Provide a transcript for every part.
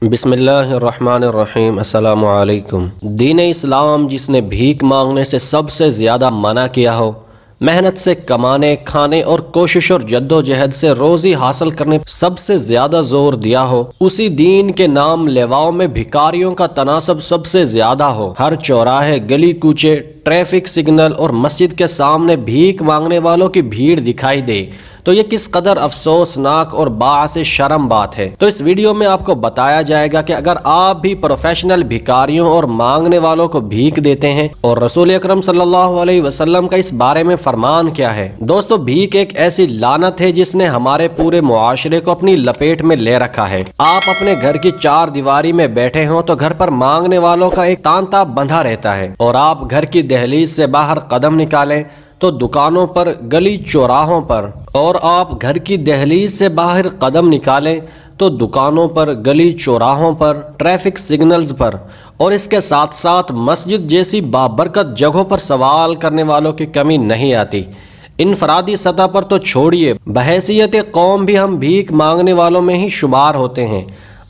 बिस्मिल्लाहिर्रहमानिर्रहीम। अस्सलामु अलैकुम। दीन इस्लाम जिसने भीख मांगने से सबसे ज़्यादा मना किया हो, मेहनत से कमाने खाने और कोशिश और जद्दोजहद से रोज़ी हासिल करने सबसे ज़्यादा जोर दिया हो, उसी दीन के नाम लेवाओं में भिखारियों का तनासब सबसे ज़्यादा हो। हर चौराहे, गली कूचे, ट्रैफिक सिग्नल और मस्जिद के सामने भीख मांगने वालों की भीड़ दिखाई दे तो ये किस कदर अफसोसनाक और बाअस शर्म बात है। तो इस वीडियो में आपको बताया जाएगा कि अगर आप भी प्रोफेशनल भिखारियों और मांगने वालों को भीख देते हैं और रसूल अकरम सल्लल्लाहु अलैहि वसल्लम का इस बारे में फरमान क्या है। दोस्तों, भीख एक ऐसी लानत है जिसने हमारे पूरे मुआशरे को अपनी लपेट में ले रखा है। आप अपने घर की चार दीवारी में बैठे हो तो घर पर मांगने वालों का एक तांता बंधा रहता है, और आप घर की दहलीज से बाहर कदम निकालें तो दुकानों पर, गली चौराहों पर, और आप घर की दहलीज से बाहर कदम निकालें तो दुकानों पर, गली चौराहों पर, ट्रैफिक सिग्नल्स पर, और इसके साथ साथ मस्जिद जैसी बाबरकत जगहों पर सवाल करने वालों की कमी नहीं आती। इनफरादी सतह पर तो छोड़िए, बहैसियत कौम भी हम भीख मांगने वालों में ही शुमार होते हैं।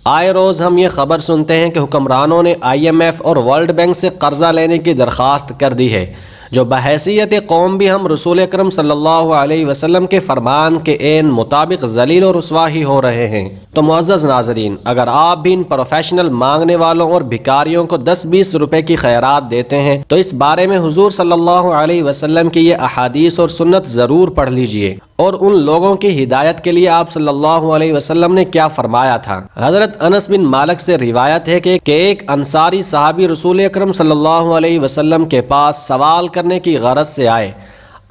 आए रोज़ हम ये खबर सुनते हैं कि हुक्मरानों ने IMF और वर्ल्ड बैंक से कर्जा लेने की दरख्वास्त कर दी है, जो बहैसियत कौम भी हम रसूल अकरम सल्लल्लाहु अलैहि वसल्लम के फरमान के एन मुताबिक ज़लील और रुस्वा ही हो रहे हैं। तो मुअज़्ज़ज़ नाज़रीन, अगर आप भी इन प्रोफेशनल मांगने वालों और भिखारियों को 10-20 रुपए की खैरात देते हैं तो इस बारे में हुजूर सल्लल्लाहु अलैहि वसल्लम की ये अहादीस और सुन्नत ज़रूर पढ़ लीजिए, और उन लोगों की हिदायत के लिए आप सल्लल्लाहु अलैहि वसल्लम ने क्या फरमाया था। हज़रत अनस बिन मालिक से रिवायत है कि एक अंसारी सहाबी रसूल अकरम सल्लल्लाहु अलैहि वसल्लम के पास सवाल करने की गरज से आए।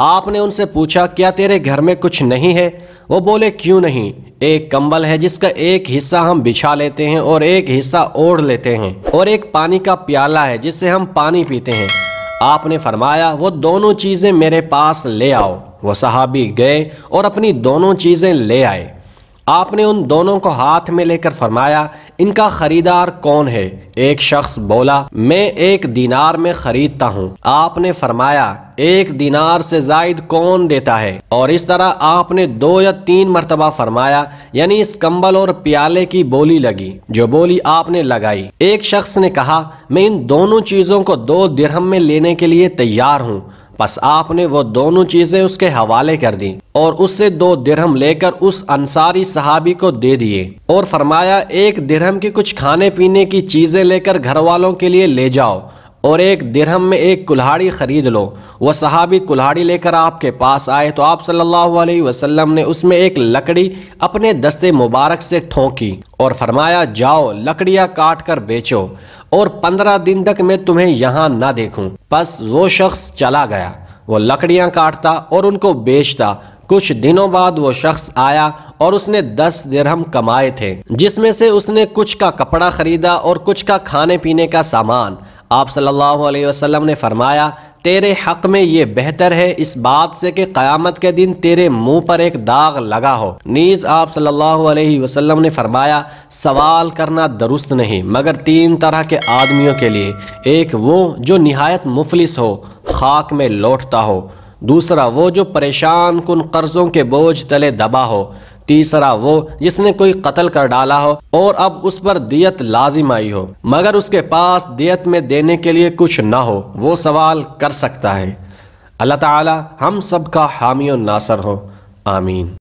आपने उनसे पूछा, क्या तेरे घर में कुछ नहीं है? वो बोले, क्यों नहीं, एक कंबल है जिसका एक हिस्सा हम बिछा लेते हैं और एक हिस्सा ओढ़ लेते हैं, और एक पानी का प्याला है जिससे हम पानी पीते हैं। आपने फरमाया, वो दोनों चीज़ें मेरे पास ले आओ। वो सहाबी गए और अपनी दोनों चीज़ें ले आए। आपने उन दोनों को हाथ में लेकर फरमाया, इनका खरीदार कौन है? एक शख्स बोला, मैं 1 दीनार में खरीदता हूँ। आपने फरमाया, 1 दीनार से जायद कौन देता है? और इस तरह आपने 2 या 3 मरतबा फरमाया, यानी इस कंबल और प्याले की बोली लगी जो बोली आपने लगाई। एक शख्स ने कहा, मैं इन दोनों चीज़ों को 2 दिरहम में लेने के लिए तैयार हूँ। बस आपने वो दोनों चीजें उसके हवाले कर दी और उससे 2 दिरहम लेकर उस अंसारी सहाबी को दे दिए और फरमाया, 1 दिरहम की कुछ खाने पीने की चीजें लेकर घर वालों के लिए ले जाओ और 1 दिरहम में 1 कुल्हाड़ी खरीद लो। वह सहाबी कुल्हाड़ी लेकर आपके पास आए तो आप सल्लल्लाहु अलैहि वसल्लम ने उसमें एक लकड़ी अपने दस्ते मुबारक से ठोंकी और फरमाया, जाओ लकड़ियां काट कर बेचो और 15 दिन तक मैं तुम्हें यहाँ ना देखूं। बस वो शख्स चला गया। वो लकड़ियां काटता और उनको बेचता। कुछ दिनों बाद वो शख्स आया और उसने 10 दिरहम कमाए थे, जिसमें से उसने कुछ का कपड़ा खरीदा और कुछ का खाने पीने का सामान। आप सल्लल्लाहु अलैहि वसल्लम ने फरमाया, तेरे हक में ये बेहतर है इस बात से कि क़यामत के दिन तेरे मुंह पर एक दाग लगा हो। नीज आप सल्लल्लाहु अलैहि वसल्लम ने फरमाया, सवाल करना दुरुस्त नहीं मगर 3 तरह के आदमियों के लिए। एक वो जो निहायत मुफलिस हो, खाक में लौटता हो। दूसरा वो जो परेशान कुन कर्जों के बोझ तले दबा हो। तीसरा वो जिसने कोई कत्ल कर डाला हो और अब उस पर दियत लाजिम आई हो मगर उसके पास दियत में देने के लिए कुछ न हो, वो सवाल कर सकता है। अल्लाह ताला हम सब का हामी और नासर हो। आमीन।